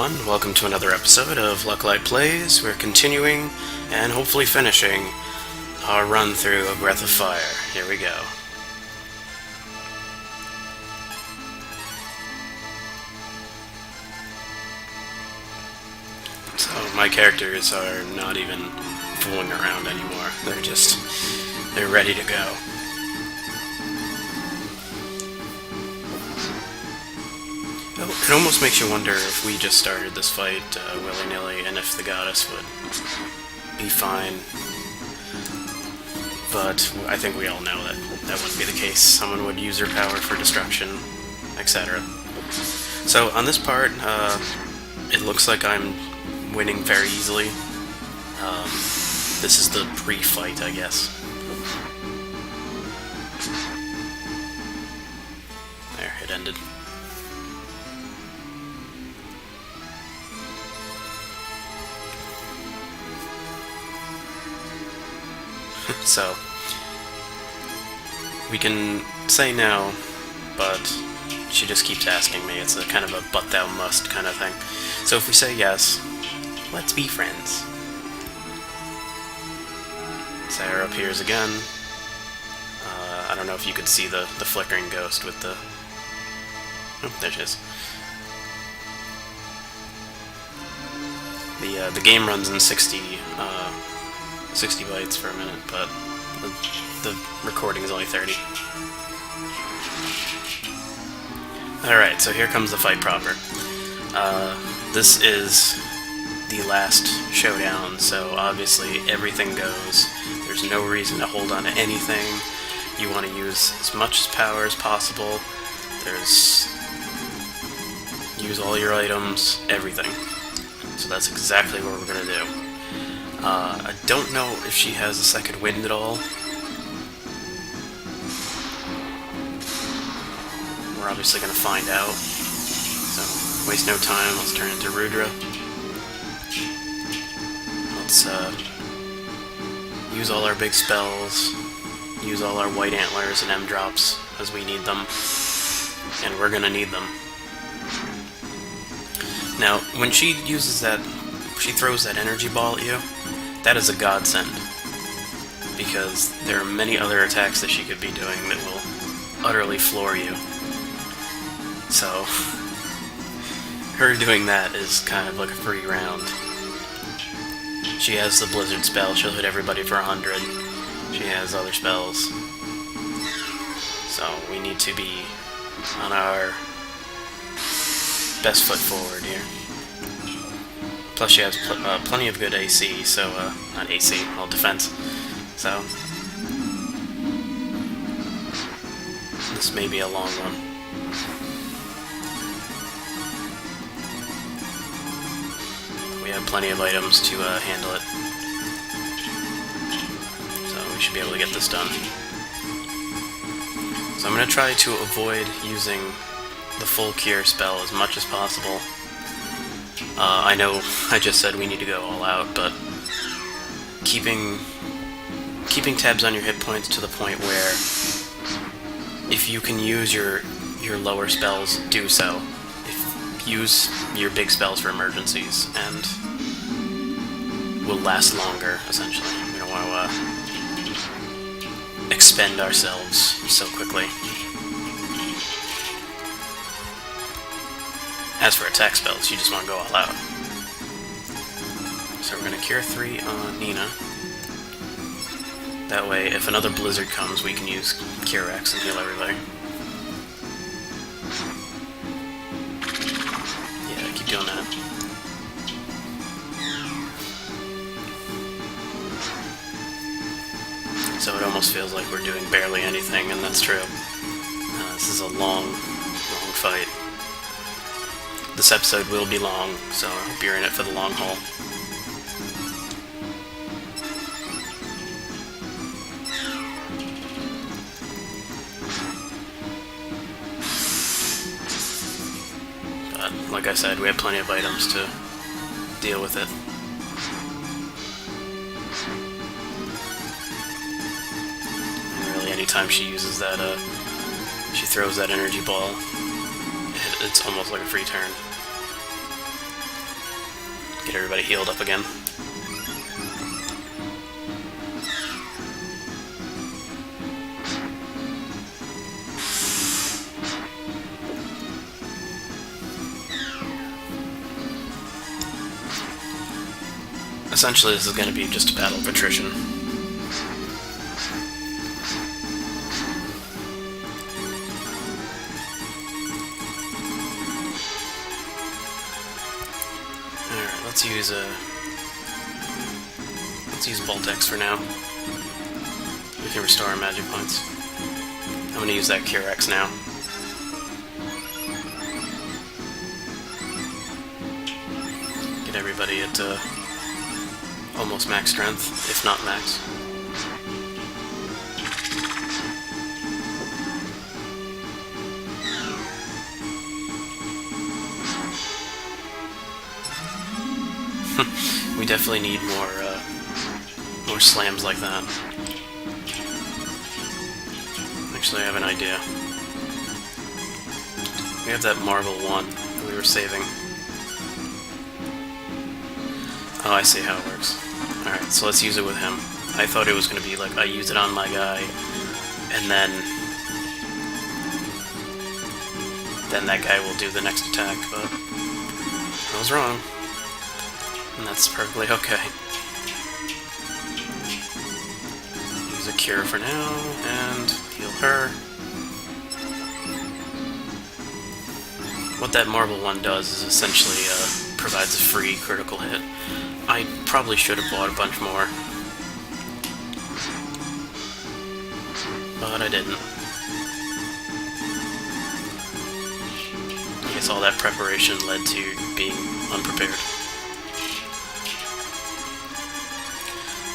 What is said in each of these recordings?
everyone, welcome to another episode of Lucklight Plays. We're continuing and hopefully finishing our run through of Breath of Fire. Here we go. So my characters are not even fooling around anymore. They're ready to go. It almost makes you wonder if we just started this fight willy-nilly and if the goddess would be fine. But I think we all know that that wouldn't be the case. Someone would use her power for destruction, etc. So on this part, it looks like I'm winning very easily. This is the pre-fight, I guess. There, it ended. So, we can say no, but she just keeps asking me. It's a kind of a but thou must kind of thing. So if we say yes, let's be friends. Sarah appears again. I don't know if you could see the flickering ghost with the... Oh, there she is. The game runs in 60 bytes per minute, but the recording is only 30. Alright, so here comes the fight proper. This is the last showdown, so obviously everything goes. There's no reason to hold on to anything. You want to use as much power as possible. Use all your items, everything. So that's exactly what we're going to do. I don't know if she has a second wind at all. We're obviously going to find out. So, waste no time, let's turn into Rudra. Let's use all our big spells, use all our white antlers and M-drops as we need them. And we're going to need them. Now, when she uses that, she throws that energy ball at you, that is a godsend, because there are many other attacks that she could be doing that will utterly floor you. So, her doing that is kind of like a free round. She has the Blizzard spell, she'll hit everybody for 100. She has other spells. So, we need to be on our best foot forward here. Plus she has plenty of good AC, so, not AC, well, defense. So, this may be a long one. We have plenty of items to handle it. So we should be able to get this done. So I'm going to try to avoid using the full cure spell as much as possible. I know I just said we need to go all out, but keeping tabs on your hit points to the point where if you can use your lower spells, do so. Use your big spells for emergencies, and will last longer, essentially. We don't want to expend ourselves so quickly. As for attack spells, you just want to go all out. So we're going to Cure 3 on Nina. That way, if another Blizzard comes, we can use Cure X and heal everybody. Yeah, keep doing that. So it almost feels like we're doing barely anything, and that's true. This is a long fight. This episode will be long, so I hope you're in it for the long haul. But, like I said, we have plenty of items to deal with it. And really, anytime she uses that, she throws that energy ball, it's almost like a free turn. Get everybody healed up again. Essentially, this is going to be just a battle of attrition. Alright, let's use Boltex for now. We can restore our magic points. I'm going to use that Cure X now. Get everybody at almost max strength, if not max. We definitely need more slams like that. Actually, I have an idea. We have that Marble one that we were saving. Oh, I see how it works. Alright, so let's use it with him. I thought it was going to be like, I use it on my guy, and then that guy will do the next attack, but I was wrong. And that's perfectly okay. Use a cure for now, and heal her. What that Marble one does is essentially provides a free critical hit. I probably should have bought a bunch more, but I didn't. I guess all that preparation led to being unprepared.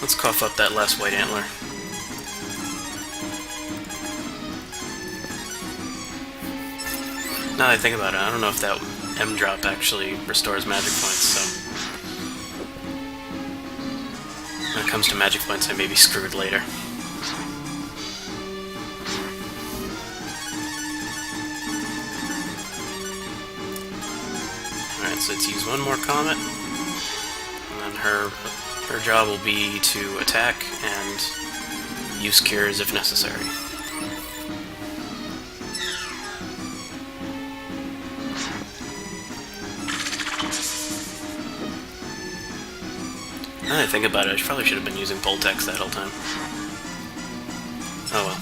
Let's cough up that last white antler. Now that I think about it, I don't know if that M drop actually restores magic points, so when it comes to magic points, I may be screwed later. Alright, so let's use one more Comet, and then her job will be to attack and use cures if necessary. Now that I think about it, I probably should have been using Boltex that whole time. Oh well.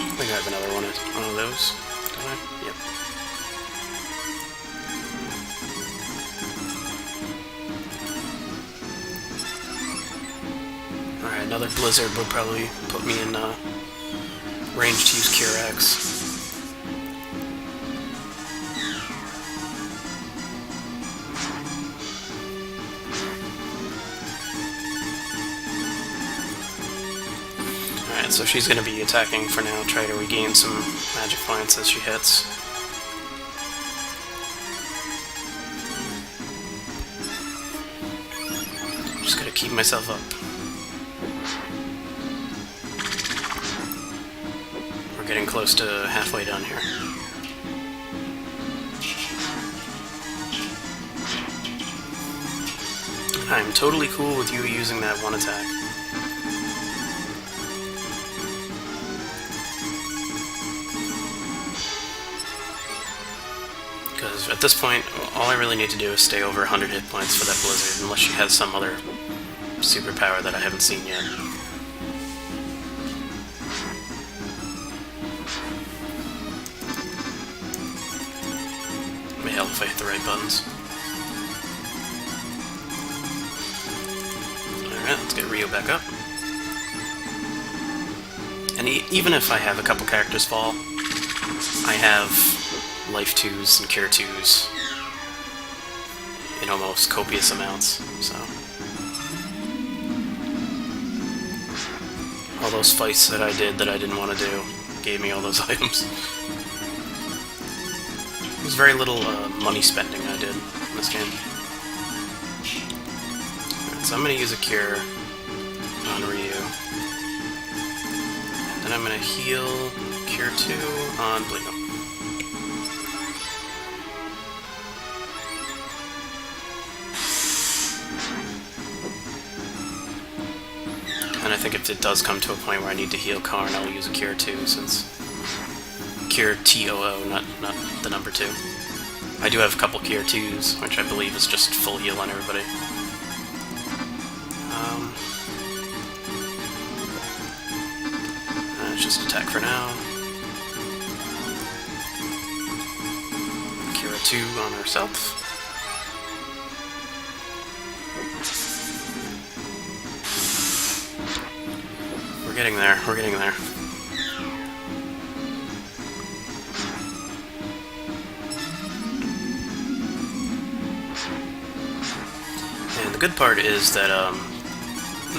I think I have another one of those. Don't I? Yep. Alright, another Blizzard would probably put me in range to use Cure X. Alright, so she's going to be attacking for now, try to regain some magic points as she hits. Just gotta keep myself up. We're getting close to halfway down here. I'm totally cool with you using that one attack. Because at this point, all I really need to do is stay over 100 hit points for that Blizzard, unless she has some other superpower that I haven't seen yet. May help if I hit the right buttons. Alright, let's get Rio back up. And even if I have a couple characters fall, I have Life 2s and Cure 2s in almost copious amounts, so... all those fights that I did that I didn't want to do gave me all those items. There's very little money spending I did in this game. Alright, so I'm going to use a Cure on Ryu. And then I'm gonna heal Cure 2 on Bleedum. And I think if it does come to a point where I need to heal Karn, I'll use a Cure 2, since Cure TOO, not the number 2. I do have a couple Cure 2s, which I believe is just full heal on everybody. Just attack for now. Cure 2 on herself. We're getting there, we're getting there. And the good part is that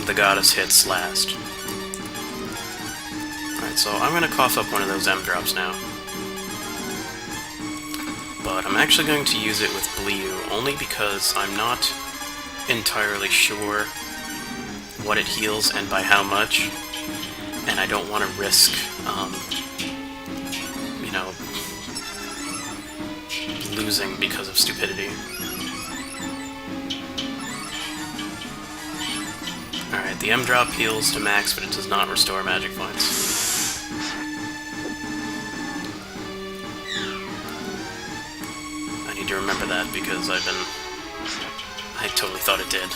the goddess hits last. Alright, so I'm gonna cough up one of those M drops now. But I'm actually going to use it with Bleu, only because I'm not entirely sure what it heals and by how much, and I don't want to risk, you know, losing because of stupidity. Alright, the M drop heals to max, but it does not restore magic points. I need to remember that because I totally thought it did.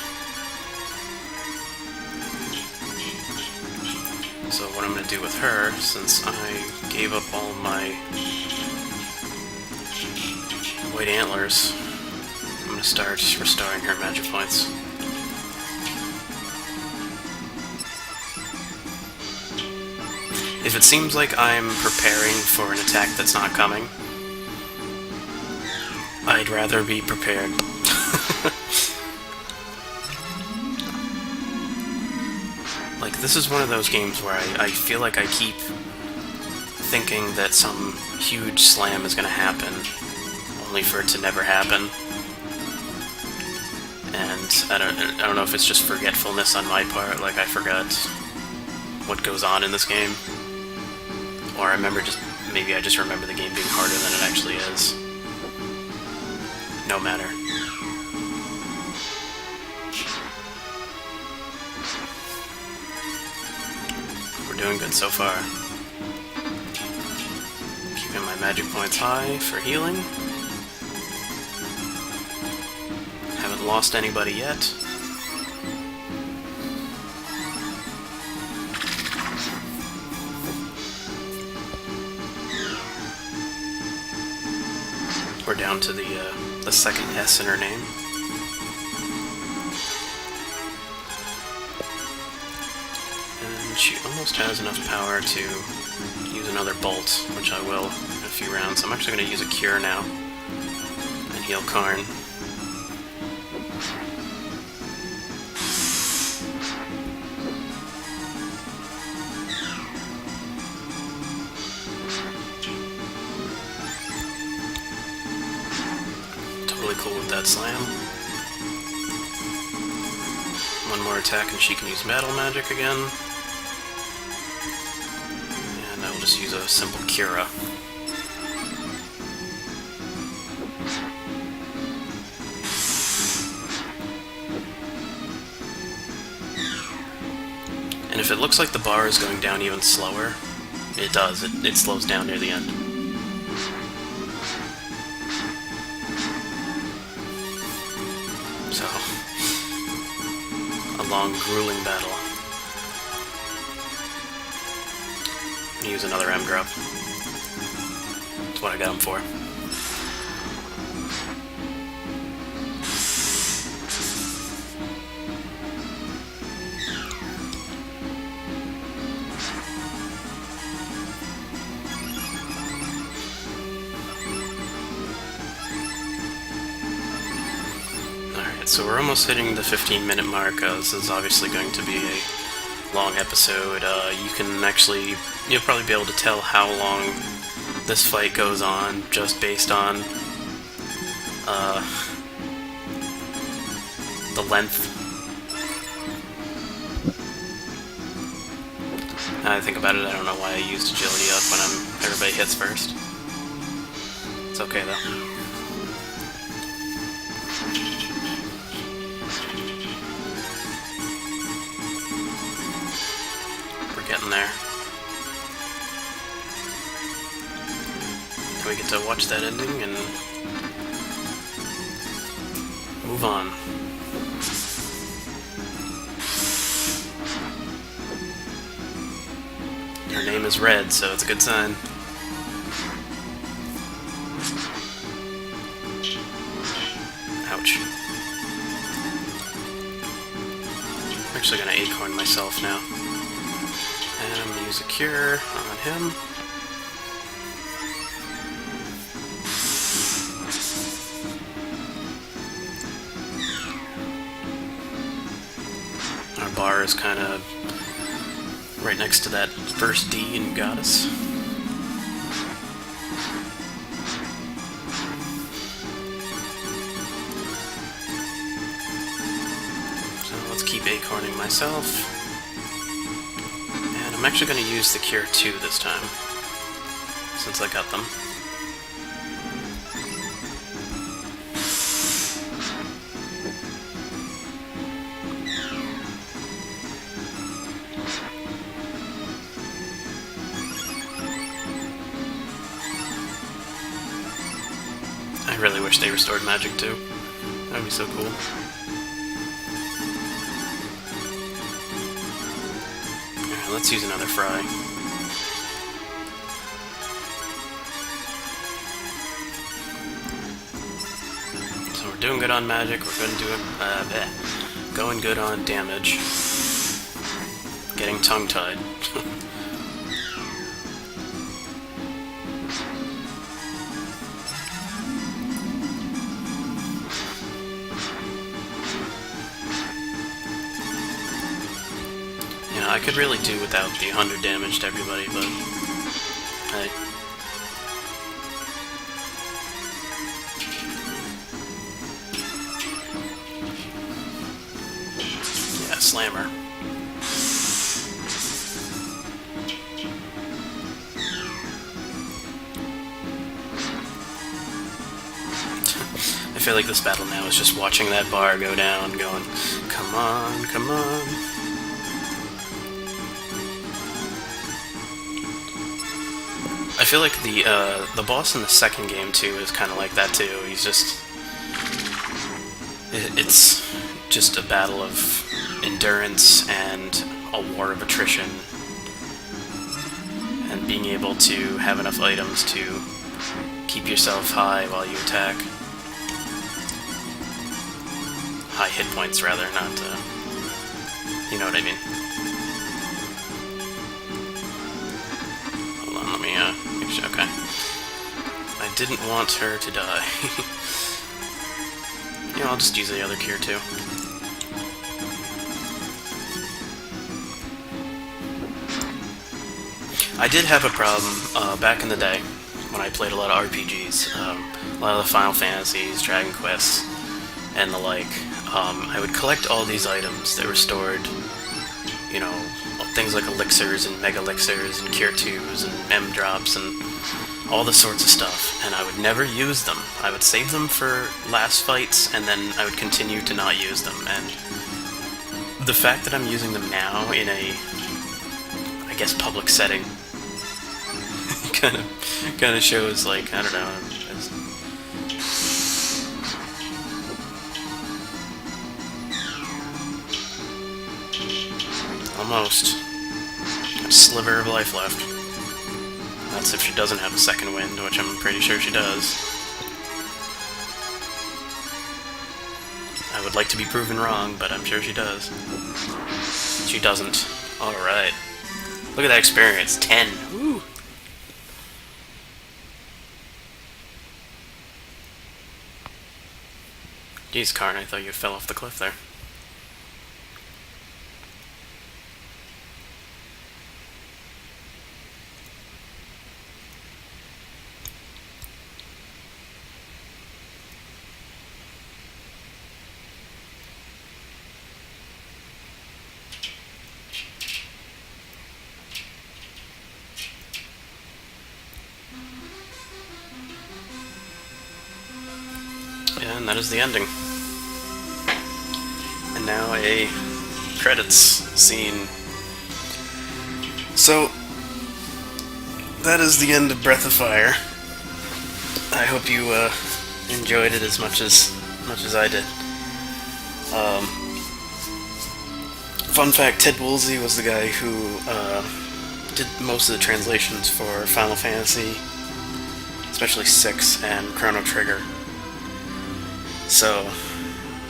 So what I'm going to do with her, since I gave up all my white antlers, I'm going to start restoring her magic points. If it seems like I'm preparing for an attack that's not coming, I'd rather be prepared. Like, this is one of those games where I feel like I keep thinking that some huge slam is going to happen, only for it to never happen. And I don't know if it's just forgetfulness on my part, like I forgot what goes on in this game. Or I remember maybe I just remember the game being harder than it actually is. No matter. We're doing good so far. Keeping my magic points high for healing. Haven't lost anybody yet. We're down to the second S in her name. And she almost has enough power to use another bolt, which I will in a few rounds. I'm actually going to use a Cure now and heal Karn. Cool with that slam. One more attack and she can use battle magic again. And I'll just use a simple Cura. And if it looks like the bar is going down even slower, it does. It slows down near the end. So, a long, grueling battle. I'm gonna use another M drop. That's what I got him for. So we're almost hitting the 15-minute mark. This is obviously going to be a long episode. You'll probably be able to tell how long this fight goes on just based on the length. Now I think about it, I don't know why I used agility up when everybody hits first. It's okay though. We're getting there. We get to watch that ending and move on. Her name is Red, so it's a good sign. Ouch. I'm actually gonna acorn myself now. And I'm gonna use a cure on him. Our bar is kind of right next to that first D in Goddess. So let's keep acorning myself. And I'm actually going to use the Cure 2 this time, since I got them. I really wish they restored magic too. That would be so cool. Alright, let's use another fry. So we're doing good on magic, we're going good on damage. Getting tongue-tied. I could really do without the 100 damage to everybody, but hey. Yeah, slammer. I feel like this battle now is just watching that bar go down, going, come on, come on. I feel like the boss in the second game too is kind of like that too. He's just it's just a battle of endurance and a war of attrition, and being able to have enough items to keep yourself high while you attack. High hit points rather, not you know what I mean. Okay. I didn't want her to die. Yeah, I'll just use the other cure too. I did have a problem back in the day when I played a lot of RPGs, a lot of the Final Fantasies, Dragon Quests, and the like. I would collect all these items that were stored, you know, things like elixirs and mega elixirs and cure 2s and mem drops and all the sorts of stuff, and I would never use them. I would save them for last fights, and then I would continue to not use them. And the fact that I'm using them now in a, I guess, public setting kind of shows, like, I don't know. Almost. A sliver of life left. That's if she doesn't have a second wind, which I'm pretty sure she does. I would like to be proven wrong, but I'm sure she does. She doesn't. Alright. Look at that experience. 10. Woo! Jeez, Karn, I thought you fell off the cliff there. And that is the ending. And now a credits scene. So, that is the end of Breath of Fire. I hope you enjoyed it as much as I did. Fun fact, Ted Woolsey was the guy who did most of the translations for Final Fantasy, especially 6 and Chrono Trigger. So,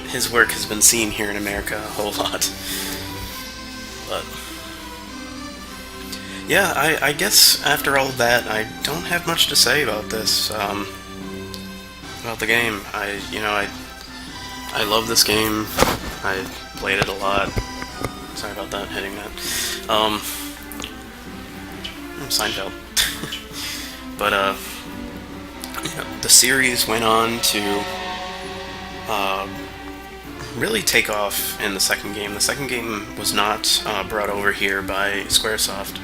his work has been seen here in America a whole lot. But yeah, I guess after all of that, I don't have much to say about this, about the game. I love this game. I played it a lot. Sorry about that, hitting that. Seinfeld. But, the series went on to, really take off in the second game. The second game was not brought over here by Squaresoft.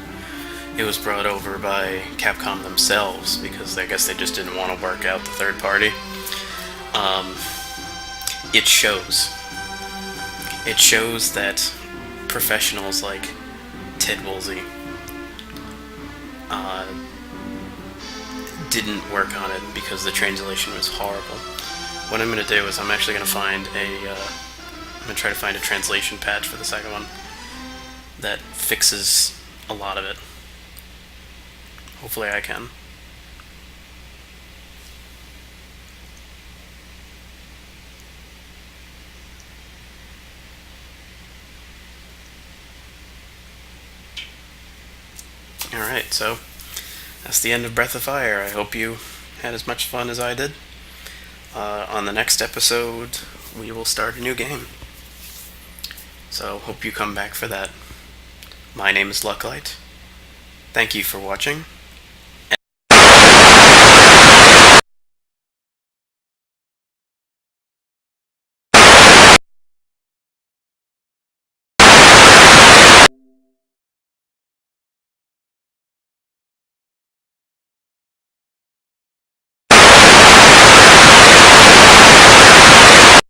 It was brought over by Capcom themselves, because I guess they just didn't want to work out the third party. It shows. It shows that professionals like Ted Woolsey didn't work on it because the translation was horrible. What I'm going to do is I'm actually going to find I'm going to try to find a translation patch for the second one that fixes a lot of it. Hopefully I can. Alright, so that's the end of Breath of Fire. I hope you had as much fun as I did. On the next episode, we will start a new game. So, hope you come back for that. My name is Lucklight. Thank you for watching.